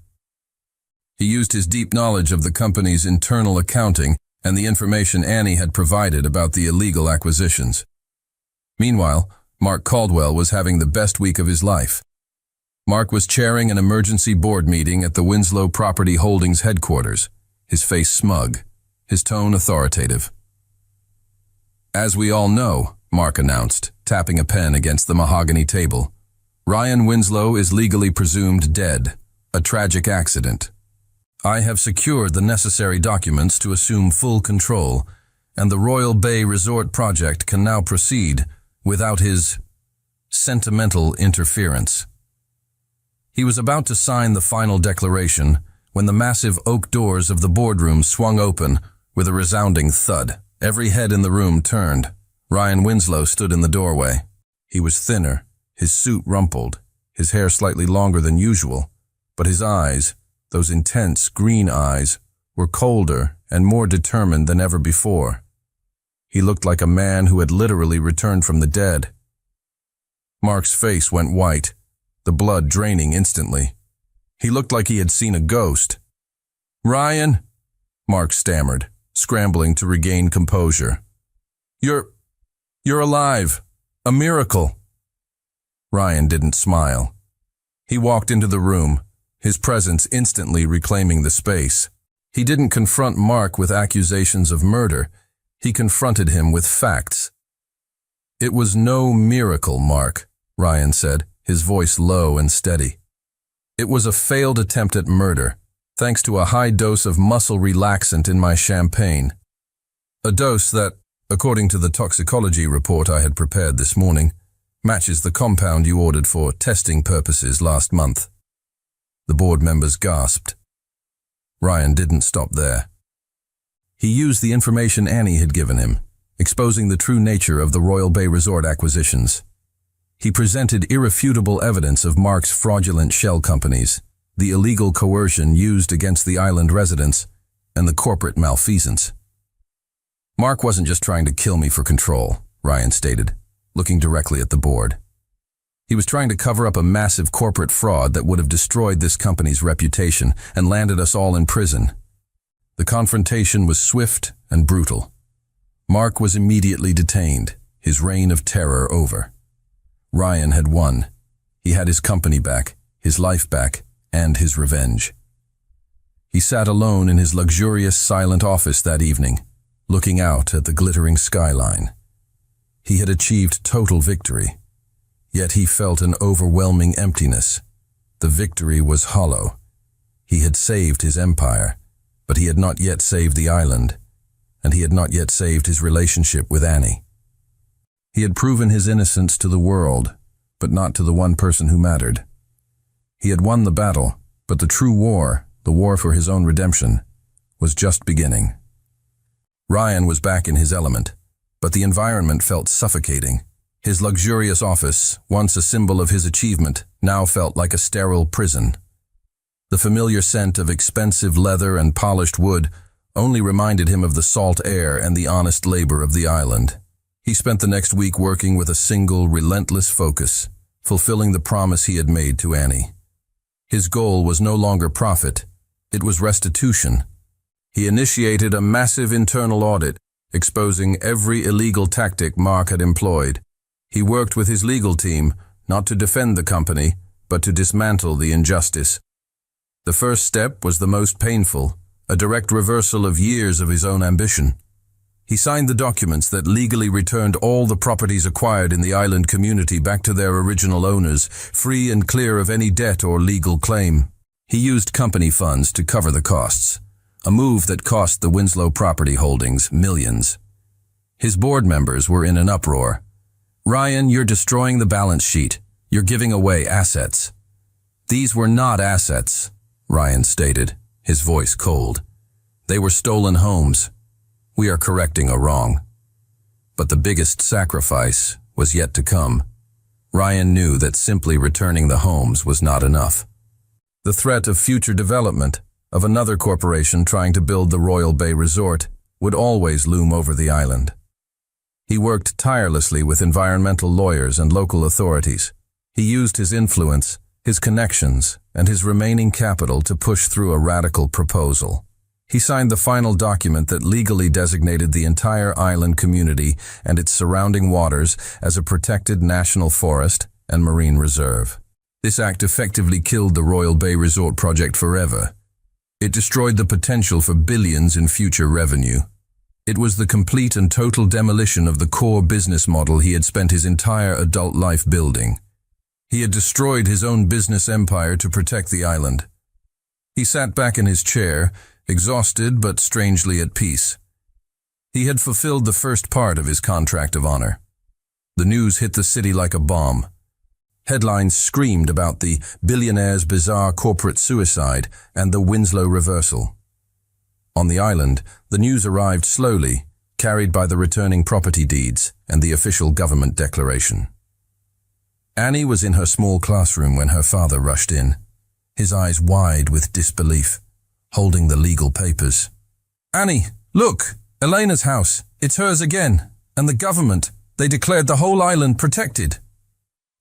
He used his deep knowledge of the company's internal accounting and the information Annie had provided about the illegal acquisitions. Meanwhile, Mark Caldwell was having the best week of his life. Mark was chairing an emergency board meeting at the Winslow Property Holdings headquarters, his face smug, his tone authoritative. "As we all know," Mark announced, tapping a pen against the mahogany table, "Ryan Winslow is legally presumed dead, a tragic accident. I have secured the necessary documents to assume full control, and the Royal Bay Resort project can now proceed without his sentimental interference." He was about to sign the final declaration when the massive oak doors of the boardroom swung open with a resounding thud. Every head in the room turned. Ryan Winslow stood in the doorway. He was thinner, his suit rumpled, his hair slightly longer than usual, but his eyes, those intense green eyes, were colder and more determined than ever before. He looked like a man who had literally returned from the dead. Mark's face went white, the blood draining instantly. He looked like he had seen a ghost. "Ryan," Mark stammered, scrambling to regain composure. You're alive. A miracle." Ryan didn't smile. He walked into the room, his presence instantly reclaiming the space. He didn't confront Mark with accusations of murder. He confronted him with facts. "It was no miracle, Mark," Ryan said, his voice low and steady. "It was a failed attempt at murder, thanks to a high dose of muscle relaxant in my champagne. A dose that, according to the toxicology report I had prepared this morning, matches the compound you ordered for testing purposes last month. The board members gasped. Ryan didn't stop there. He used the information Annie had given him, exposing the true nature of the Royal Bay Resort acquisitions. He presented irrefutable evidence of Mark's fraudulent shell companies, the illegal coercion used against the island residents, and the corporate malfeasance. Mark wasn't just trying to kill me for control, Ryan stated, looking directly at the board. He was trying to cover up a massive corporate fraud that would have destroyed this company's reputation and landed us all in prison. The confrontation was swift and brutal. Mark was immediately detained, his reign of terror over. Ryan had won. He had his company back, his life back, and his revenge. He sat alone in his luxurious, silent office that evening, looking out at the glittering skyline. He had achieved total victory, yet he felt an overwhelming emptiness. The victory was hollow. He had saved his empire, but he had not yet saved the island, and he had not yet saved his relationship with Annie. He had proven his innocence to the world, but not to the one person who mattered. He had won the battle, but the true war, the war for his own redemption, was just beginning. Ryan was back in his element, but the environment felt suffocating. His luxurious office, once a symbol of his achievement, now felt like a sterile prison. The familiar scent of expensive leather and polished wood only reminded him of the salt air and the honest labor of the island. He spent the next week working with a single, relentless focus, fulfilling the promise he had made to Annie. His goal was no longer profit, it was restitution. He initiated a massive internal audit, exposing every illegal tactic Mark had employed. He worked with his legal team, not to defend the company, but to dismantle the injustice. The first step was the most painful, a direct reversal of years of his own ambition. He signed the documents that legally returned all the properties acquired in the island community back to their original owners, free and clear of any debt or legal claim. He used company funds to cover the costs, a move that cost the Winslow property holdings millions. His board members were in an uproar. "Ryan, you're destroying the balance sheet. You're giving away assets." "These were not assets," Ryan stated, his voice cold. "They were stolen homes. We are correcting a wrong." But the biggest sacrifice was yet to come. Ryan knew that simply returning the homes was not enough. The threat of future development, of another corporation trying to build the Royal Bay Resort, would always loom over the island. He worked tirelessly with environmental lawyers and local authorities. He used his influence, his connections, and his remaining capital to push through a radical proposal. He signed the final document that legally designated the entire island community and its surrounding waters as a protected national forest and marine reserve. This act effectively killed the Royal Bay Resort project forever. It destroyed the potential for billions in future revenue. It was the complete and total demolition of the core business model he had spent his entire adult life building. He had destroyed his own business empire to protect the island. He sat back in his chair, exhausted but strangely at peace. He had fulfilled the first part of his contract of honor. The news hit the city like a bomb. Headlines screamed about the Billionaire's bizarre corporate suicide and the Winslow reversal. On the island, the news arrived slowly, carried by the returning property deeds and the official government declaration. Annie was in her small classroom when her father rushed in, his eyes wide with disbelief, holding the legal papers. "Annie, look! Elena's house. It's hers again. And the government. They declared the whole island protected."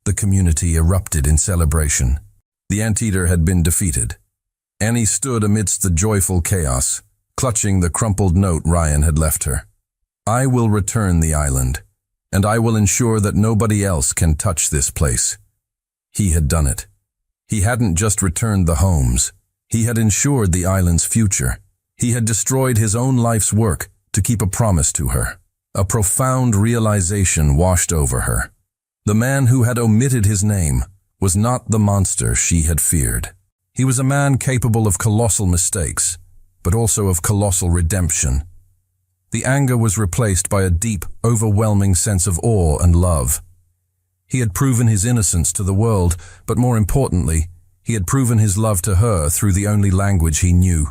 The community erupted in celebration. The anteater had been defeated. Annie stood amidst the joyful chaos, clutching the crumpled note Ryan had left her. "I will return the island, and I will ensure that nobody else can touch this place." He had done it. He hadn't just returned the homes. He had ensured the island's future. He had destroyed his own life's work to keep a promise to her. A profound realization washed over her. The man who had omitted his name was not the monster she had feared. He was a man capable of colossal mistakes, but also of colossal redemption. The anger was replaced by a deep, overwhelming sense of awe and love. He had proven his innocence to the world, but more importantly, he had proven his love to her through the only language he knew: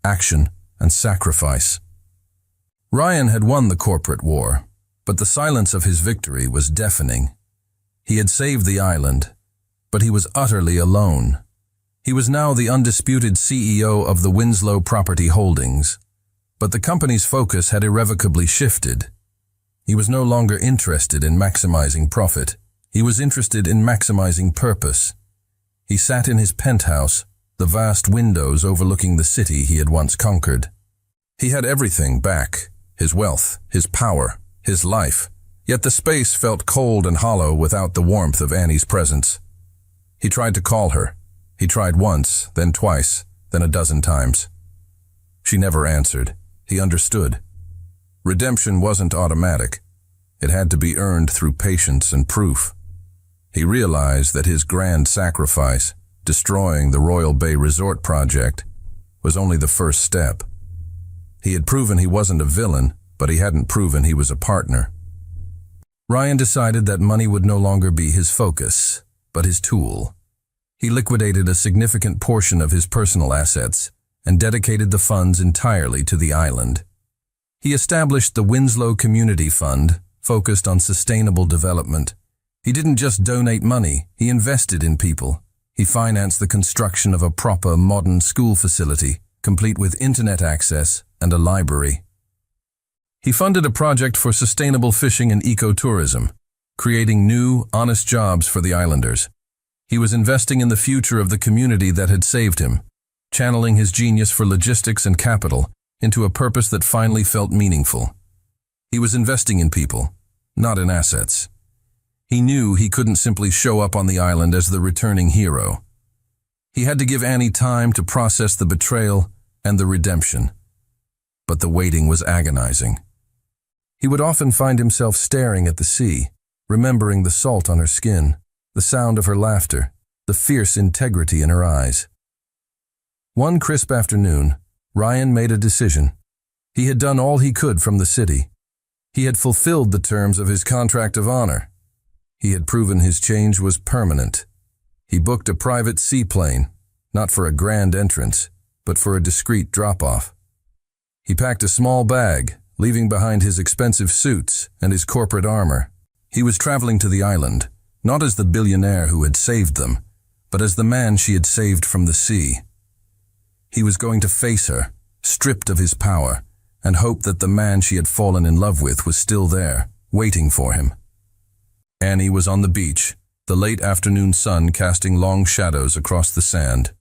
action and sacrifice. Ryan had won the corporate war, but the silence of his victory was deafening. He had saved the island, but he was utterly alone. He was now the undisputed CEO of the Winslow Property Holdings, but the company's focus had irrevocably shifted. He was no longer interested in maximizing profit. He was interested in maximizing purpose. He sat in his penthouse, the vast windows overlooking the city he had once conquered. He had everything back: his wealth, his power, his life, yet the space felt cold and hollow without the warmth of Annie's presence. He tried to call her. He tried once, then twice, then a dozen times. She never answered. He understood. Redemption wasn't automatic. It had to be earned through patience and proof. He realized that his grand sacrifice, destroying the Royal Bay Resort project, was only the first step. He had proven he wasn't a villain, but he hadn't proven he was a partner. Ryan decided that money would no longer be his focus, but his tool. He liquidated a significant portion of his personal assets and dedicated the funds entirely to the island. He established the Winslow Community Fund, focused on sustainable development. He didn't just donate money, he invested in people. He financed the construction of a proper modern school facility, complete with internet access and a library. He funded a project for sustainable fishing and ecotourism, creating new, honest jobs for the islanders. He was investing in the future of the community that had saved him, channeling his genius for logistics and capital into a purpose that finally felt meaningful. He was investing in people, not in assets. He knew he couldn't simply show up on the island as the returning hero. He had to give Annie time to process the betrayal and the redemption. But the waiting was agonizing. He would often find himself staring at the sea, remembering the salt on her skin, the sound of her laughter, the fierce integrity in her eyes. One crisp afternoon, Ryan made a decision. He had done all he could from the city. He had fulfilled the terms of his contract of honor. He had proven his change was permanent. He booked a private seaplane, not for a grand entrance, but for a discreet drop-off. He packed a small bag, leaving behind his expensive suits and his corporate armor. He was traveling to the island, not as the billionaire who had saved them, but as the man she had saved from the sea. He was going to face her, stripped of his power, and hope that the man she had fallen in love with was still there, waiting for him. Annie was on the beach, the late afternoon sun casting long shadows across the sand.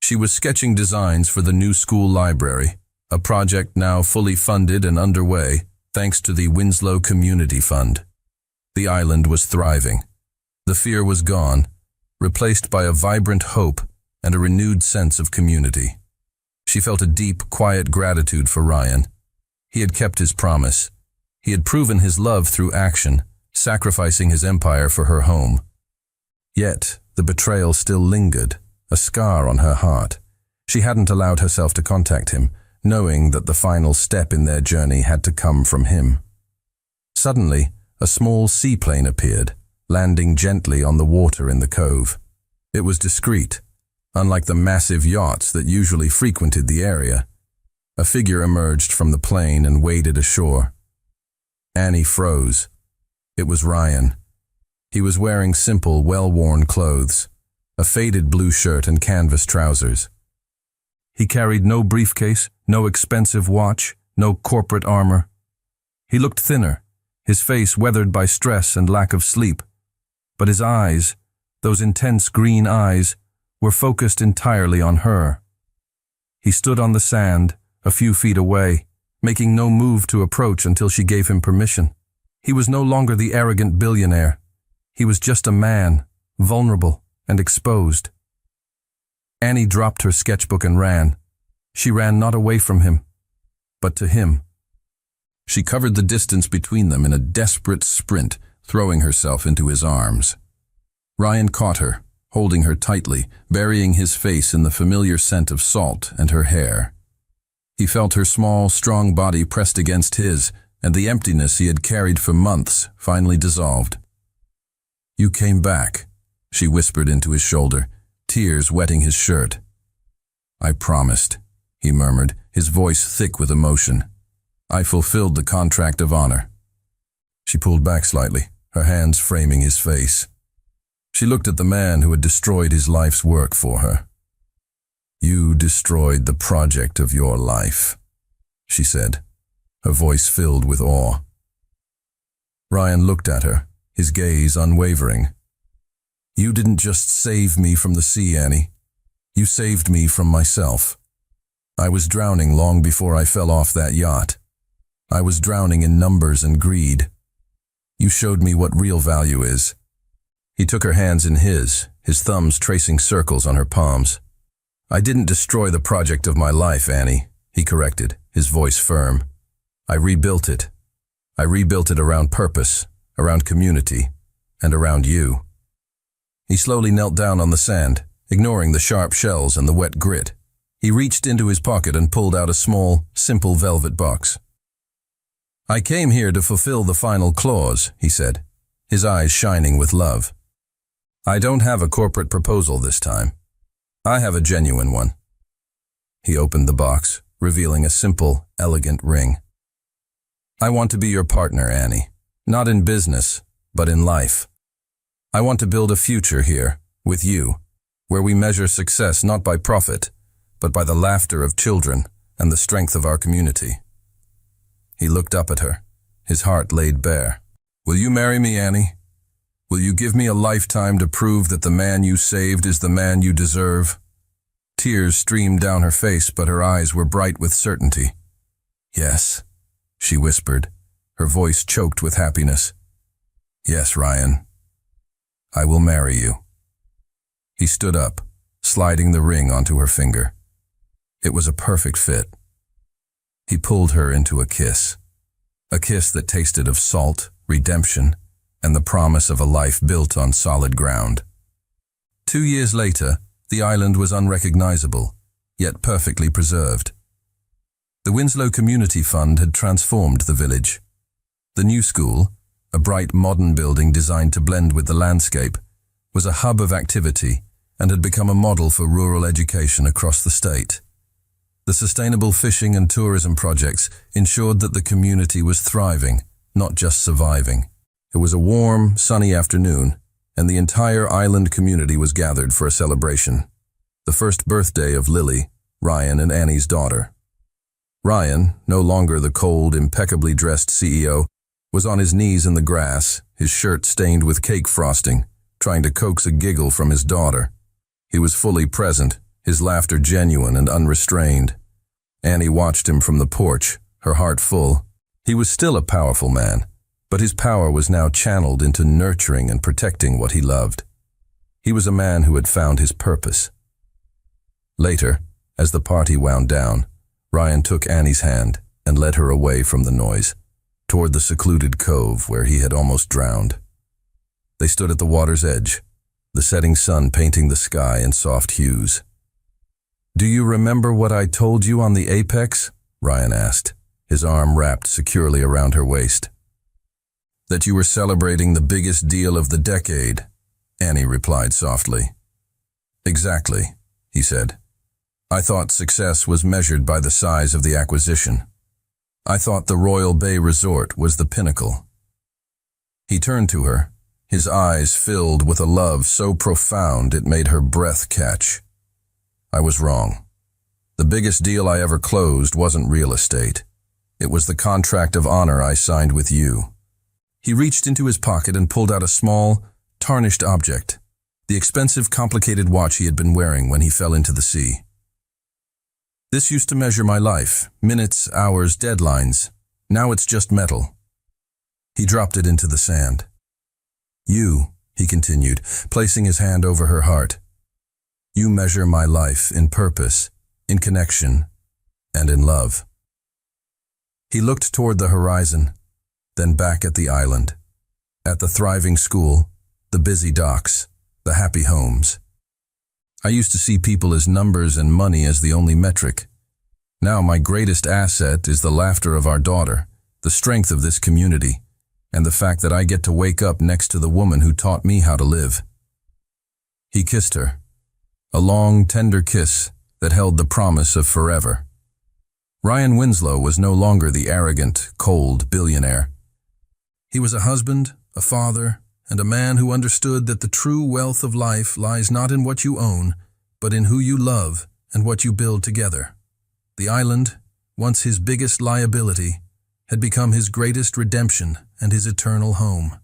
She was sketching designs for the new school library, a project now fully funded and underway thanks to the Winslow Community Fund. The island was thriving. The fear was gone, replaced by a vibrant hope and a renewed sense of community. She felt a deep, quiet gratitude for Ryan. He had kept his promise. He had proven his love through action, sacrificing his empire for her home. Yet, the betrayal still lingered, a scar on her heart. She hadn't allowed herself to contact him, knowing that the final step in their journey had to come from him. Suddenly, a small seaplane appeared, landing gently on the water in the cove. It was discreet, unlike the massive yachts that usually frequented the area. A figure emerged from the plane and waded ashore. Annie froze. It was Ryan. He was wearing simple, well-worn clothes, a faded blue shirt and canvas trousers. He carried no briefcase, no expensive watch, no corporate armor. He looked thinner, his face weathered by stress and lack of sleep. But his eyes, those intense green eyes, were focused entirely on her. He stood on the sand, a few feet away, making no move to approach until she gave him permission. He was no longer the arrogant billionaire. He was just a man, vulnerable and exposed. Annie dropped her sketchbook and ran. She ran not away from him, but to him. She covered the distance between them in a desperate sprint, throwing herself into his arms. Ryan caught her, holding her tightly, burying his face in the familiar scent of salt and her hair. He felt her small, strong body pressed against his, and the emptiness he had carried for months finally dissolved. "You came back," she whispered into his shoulder, tears wetting his shirt. "I promised," he murmured, his voice thick with emotion. "I fulfilled the contract of honor." She pulled back slightly, her hands framing his face. She looked at the man who had destroyed his life's work for her. "You destroyed the project of your life," she said, her voice filled with awe. Ryan looked at her, his gaze unwavering. "You didn't just save me from the sea, Annie. You saved me from myself. I was drowning long before I fell off that yacht. I was drowning in numbers and greed. You showed me what real value is." He took her hands in his thumbs tracing circles on her palms. "I didn't destroy the project of my life, Annie," he corrected, his voice firm. "I rebuilt it. I rebuilt it around purpose, around community, and around you." He slowly knelt down on the sand, ignoring the sharp shells and the wet grit. He reached into his pocket and pulled out a small, simple velvet box. "I came here to fulfill the final clause," he said, his eyes shining with love. "I don't have a corporate proposal this time. I have a genuine one." He opened the box, revealing a simple, elegant ring. "I want to be your partner, Annie. Not in business, but in life. I want to build a future here, with you, where we measure success not by profit, but by the laughter of children and the strength of our community." He looked up at her, his heart laid bare. "Will you marry me, Annie? Will you give me a lifetime to prove that the man you saved is the man you deserve?" Tears streamed down her face, but her eyes were bright with certainty. "Yes," she whispered, her voice choked with happiness. "Yes, Ryan. I will marry you." He stood up, sliding the ring onto her finger. It was a perfect fit. He pulled her into a kiss that tasted of salt, redemption, and the promise of a life built on solid ground. 2 years later, the island was unrecognizable, yet perfectly preserved. The Winslow Community Fund had transformed the village. The new school, a bright modern building designed to blend with the landscape, was a hub of activity and had become a model for rural education across the state. The sustainable fishing and tourism projects ensured that the community was thriving, not just surviving. It was a warm, sunny afternoon, and the entire island community was gathered for a celebration. The first birthday of Lily, Ryan and Annie's daughter. Ryan, no longer the cold, impeccably dressed CEO, was on his knees in the grass, his shirt stained with cake frosting, trying to coax a giggle from his daughter. He was fully present, his laughter genuine and unrestrained. Annie watched him from the porch, her heart full. He was still a powerful man, but his power was now channeled into nurturing and protecting what he loved. He was a man who had found his purpose. Later, as the party wound down, Ryan took Annie's hand and led her away from the noise, toward the secluded cove where he had almost drowned. They stood at the water's edge, the setting sun painting the sky in soft hues. "Do you remember what I told you on the apex?" Ryan asked, his arm wrapped securely around her waist. "That you were celebrating the biggest deal of the decade," Annie replied softly. "Exactly," he said. "I thought success was measured by the size of the acquisition. I thought the Royal Bay Resort was the pinnacle." He turned to her, his eyes filled with a love so profound it made her breath catch. "I was wrong. The biggest deal I ever closed wasn't real estate. It was the contract of honor I signed with you." He reached into his pocket and pulled out a small, tarnished object, the expensive, complicated watch he had been wearing when he fell into the sea. "This used to measure my life, minutes, hours, deadlines. Now it's just metal." He dropped it into the sand. "You," he continued, placing his hand over her heart, "you measure my life in purpose, in connection, and in love." He looked toward the horizon, then back at the island, at the thriving school, the busy docks, the happy homes. I used to see people as numbers and money as the only metric. Now my greatest asset is the laughter of our daughter, the strength of this community, and the fact that I get to wake up next to the woman who taught me how to live. He kissed her, a long, tender kiss that held the promise of forever. Ryan Winslow was no longer the arrogant, cold billionaire. He was a husband, a father, and a man who understood that the true wealth of life lies not in what you own, but in who you love and what you build together. The island, once his biggest liability, had become his greatest redemption and his eternal home.